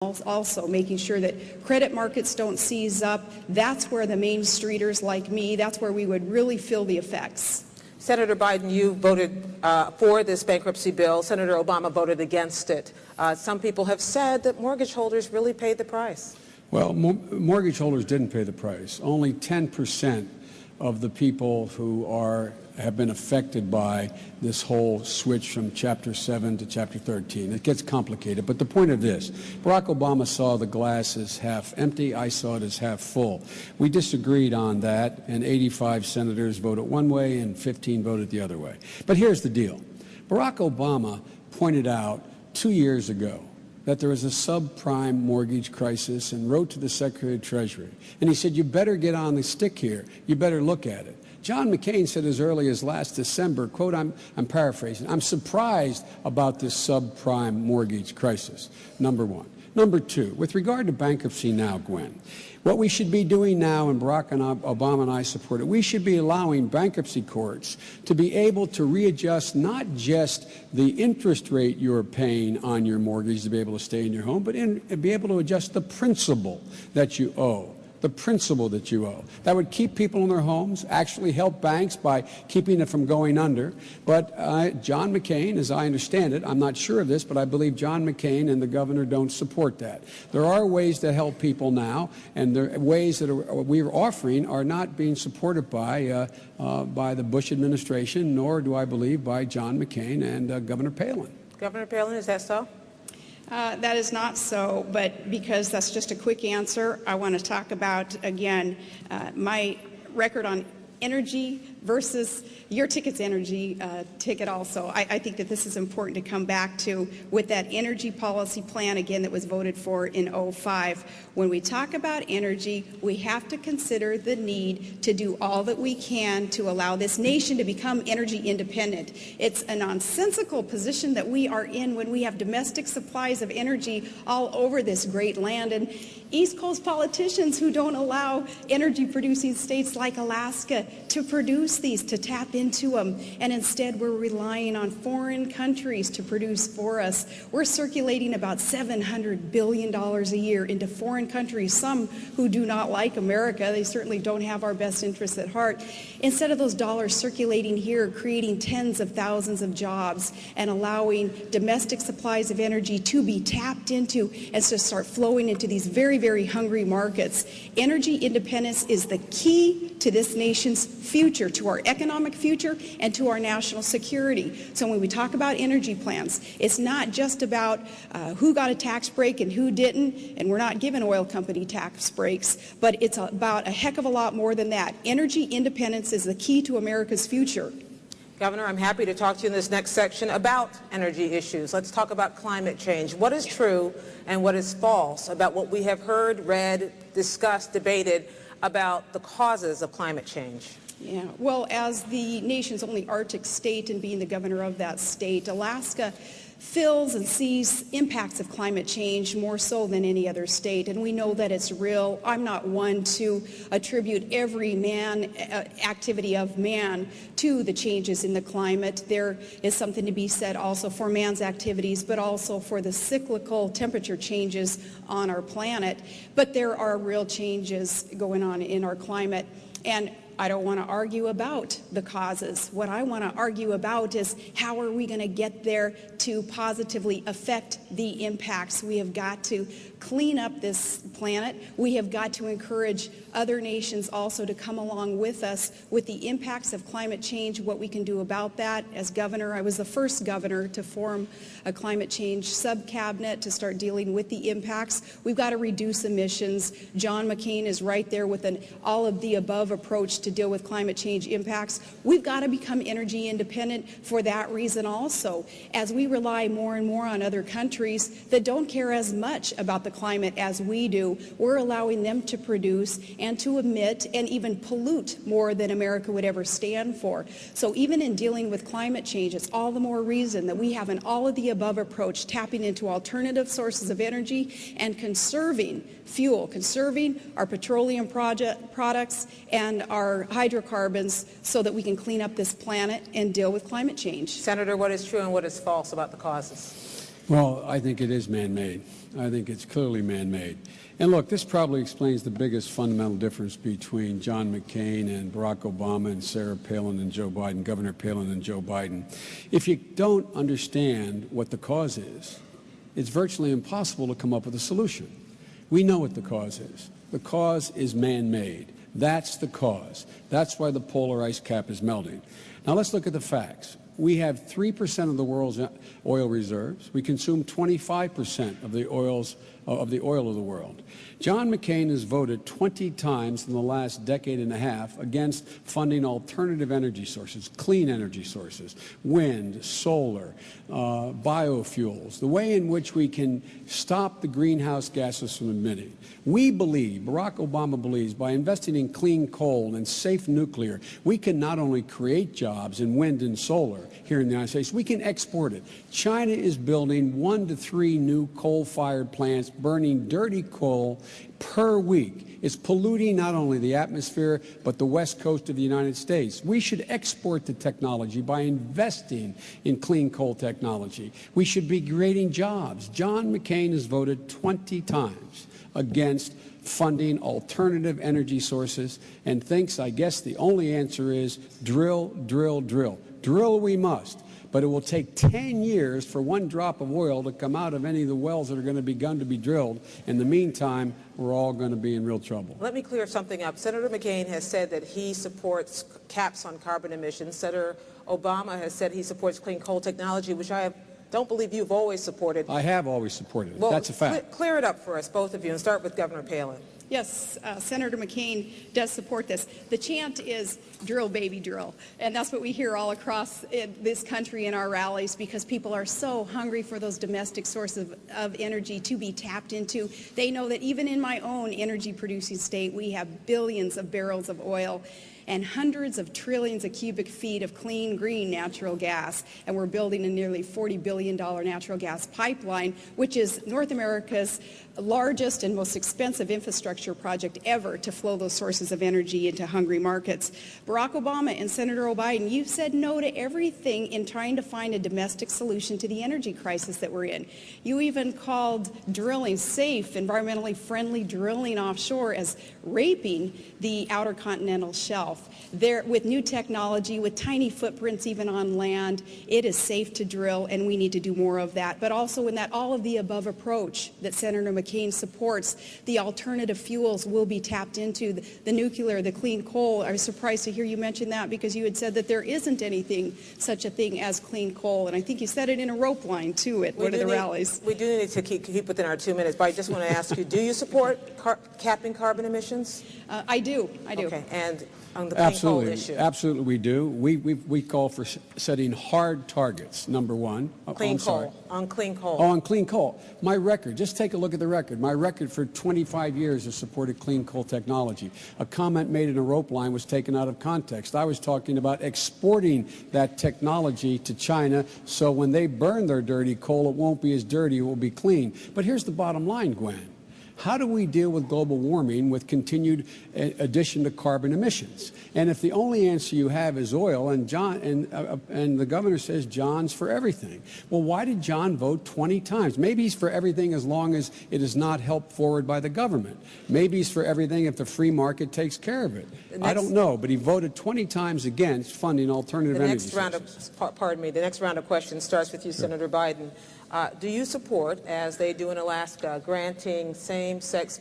Also making sure that credit markets don't seize up. That's where the Main Streeters like me, that's where we would really feel the effects. Senator Biden, you voted for this bankruptcy bill. Senator Obama voted against it. Some people have said that mortgage holders really paid the price. Well, mortgage holders didn't pay the price. Only 10% of the people who have been affected by this whole switch from Chapter 7 to Chapter 13. It gets complicated, but the point of this, Barack Obama saw the glass as half empty. I saw it as half full. We disagreed on that, and 85 senators voted one way and 15 voted the other way. But here's the deal. Barack Obama pointed out 2 years ago that there was a subprime mortgage crisis and wrote to the Secretary of Treasury. And he said, you better get on the stick here. You better look at it. John McCain said as early as last December, quote, I'm paraphrasing, I'm surprised about this subprime mortgage crisis, number one. Number two, with regard to bankruptcy now, Gwen, what we should be doing now, and Barack and Obama and I support it, we should be allowing bankruptcy courts to be able to readjust not just the interest rate you're paying on your mortgage to be able to stay in your home, but be able to adjust the principal that you owe. The principal that you owe. That would keep people in their homes, actually help banks by keeping it from going under. But John McCain, as I understand it, I'm not sure of this, but I believe John McCain and the governor don't support that. There are ways to help people now, and the ways that we're offering are not being supported by the Bush administration, nor do I believe by John McCain and Governor Palin. Governor Palin, is that so? That is not so, but because that's just a quick answer, I want to talk about, again, my record on energy versus your ticket's energy ticket also. I think that this is important to come back to with that energy policy plan, again, that was voted for in '05. When we talk about energy, we have to consider the need to do all that we can to allow this nation to become energy independent. It's a nonsensical position that we are in when we have domestic supplies of energy all over this great land, and East Coast politicians who don't allow energy-producing states like Alaska to produce these, to tap into them, and instead we're relying on foreign countries to produce for us. We're circulating about $700 billion a year into foreign countries, some who do not like America. They certainly don't have our best interests at heart. Instead of those dollars circulating here, creating tens of thousands of jobs and allowing domestic supplies of energy to be tapped into and to start flowing into these very, very hungry markets. Energy independence is the key to this nation's future, to our economic future, and to our national security. So when we talk about energy plans, it's not just about who got a tax break and who didn't, and we're not giving oil company tax breaks, but it's about a heck of a lot more than that. Energy independence is the key to America's future. Governor, I'm happy to talk to you in this next section about energy issues. Let's talk about climate change. What is true and what is false about what we have heard, read, discussed, debated about the causes of climate change? Yeah, well, as the nation's only Arctic state and being the governor of that state, Alaska feels and sees impacts of climate change more so than any other state, and we know that it's real. I'm not one to attribute every activity of man to the changes in the climate. There is something to be said also for man's activities, but also for the cyclical temperature changes on our planet. But there are real changes going on in our climate, and I don't want to argue about the causes. What I want to argue about is how are we going to get there to positively affect the impacts. We have got to clean up this planet. We have got to encourage other nations also to come along with us with the impacts of climate change, what we can do about that. As governor, I was the first governor to form a climate change sub-cabinet to start dealing with the impacts. We've got to reduce emissions. John McCain is right there with an all-of-the-above approach to deal with climate change impacts. We've got to become energy independent for that reason also, as we rely more and more on other countries that don't care as much about the climate as we do. We're allowing them to produce and to emit and even pollute more than America would ever stand for. So even in dealing with climate change, it's all the more reason that we have an all-of-the-above approach, tapping into alternative sources of energy and conserving fuel, conserving our petroleum products and our hydrocarbons so that we can clean up this planet and deal with climate change. Senator, what is true and what is false about the causes? Well, I think it is man-made. I think it's clearly man-made. And look, this probably explains the biggest fundamental difference between John McCain and Barack Obama and Sarah Palin and Joe Biden, Governor Palin and Joe Biden. If you don't understand what the cause is, it's virtually impossible to come up with a solution. We know what the cause is. The cause is man-made. That's the cause. That's why the polar ice cap is melting. Now let's look at the facts. We have 3% of the world's oil reserves. We consume 25% of the oil of the world. John McCain has voted 20 times in the last decade and a half against funding alternative energy sources, clean energy sources, wind, solar, biofuels, the way in which we can stop the greenhouse gases from emitting. We believe, Barack Obama believes, by investing in clean coal and safe nuclear, we can not only create jobs in wind and solar here in the United States, we can export it. China is building 1 to 3 new coal-fired plants, burning dirty coal per week. It's polluting not only the atmosphere, but the west coast of the United States. We should export the technology by investing in clean coal technology. We should be creating jobs. John McCain has voted 20 times against funding alternative energy sources and thinks, I guess, the only answer is drill, drill, drill. Drill we must. But it will take 10 years for one drop of oil to come out of any of the wells that are going to be begun to be drilled. In the meantime, we're all going to be in real trouble. Let me clear something up. Senator McCain has said that he supports caps on carbon emissions. Senator Obama has said he supports clean coal technology, which I don't believe you've always supported. I have always supported it. Well, that's a fact. Clear it up for us, both of you, and start with Governor Palin. Yes, Senator McCain does support this. The chant is drill, baby, drill. And that's what we hear all across this country in our rallies because people are so hungry for those domestic sources of energy to be tapped into. They know that even in my own energy producing state, we have billions of barrels of oil and hundreds of trillions of cubic feet of clean, green natural gas. And we're building a nearly $40 billion natural gas pipeline, which is North America's largest and most expensive infrastructure project ever to flow those sources of energy into hungry markets. Barack Obama and Senator Biden, you've said no to everything in trying to find a domestic solution to the energy crisis that we're in. You even called drilling safe, environmentally friendly drilling offshore as raping the outer continental shelf. There, with new technology, with tiny footprints even on land, it is safe to drill, and we need to do more of that. But also in that all-of-the-above approach that Senator McCain supports, the alternative fuels will be tapped into, the nuclear, the clean coal. I was surprised to hear you mention that because you had said that there isn't anything, such a thing as clean coal. And I think you said it in a rope line, too, at one of the rallies. We do need to keep within our 2 minutes, but I just want to ask you, do you support capping carbon emissions? I do. Okay, and on the clean coal issue? Absolutely, we do. We call for setting hard targets, number one. Clean coal. On clean coal. Oh, on clean coal. My record, just take a look at the record. My record for 25 years has supported clean coal technology. A comment made in a rope line was taken out of context. I was talking about exporting that technology to China so when they burn their dirty coal, it won't be as dirty, it will be clean. But here's the bottom line, Gwen. How do we deal with global warming with continued addition to carbon emissions? And if the only answer you have is oil, and the governor says John's for everything, well, why did John vote 20 times? Maybe he's for everything as long as it is not helped forward by the government. Maybe he's for everything if the free market takes care of it. I don't know, but he voted 20 times against funding alternative energy sources. The next round of questions starts with you, sure. Senator Biden. Do you support, as they do in Alaska, granting same-sex